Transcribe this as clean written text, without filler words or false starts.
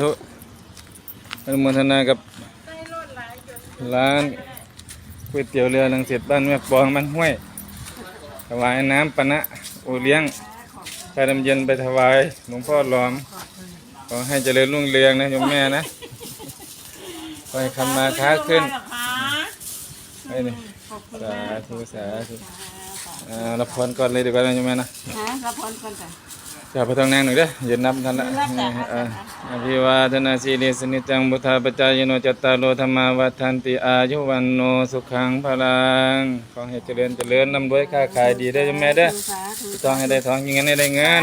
ทุกอนุโมทนากับร้านก๋วยเตี๋ยวเรือลังสิตบ้านแม่ปองบ้านห้วยถวายน้ำปะนะโอเลี้ยงชาดำเย็นไปถวายหลวงพ่อหลอมขอให้เจริญรุ่งเรืองนะโยมแม่นะขอให้คำมาค้าขึ้นให้นี่สาธุสาธุรับพรก่อนเลยดีกว่านะโยมแม่นะรับพรก่อนจ้ะจะไปทางนั่งหนึ่งเด้อยืนนับท่านละอภิวาทนาสีลิสนิจังบุทธาปจายโนจัตตารโลธรรมาวัฏันติอายุวันโนสุขังพลังขอให้เจริญเจริญนำด้วยค้าขายดีได้อโยมแม่เด้อต้องให้ได้ทองยิงเงินให้ได้เงิน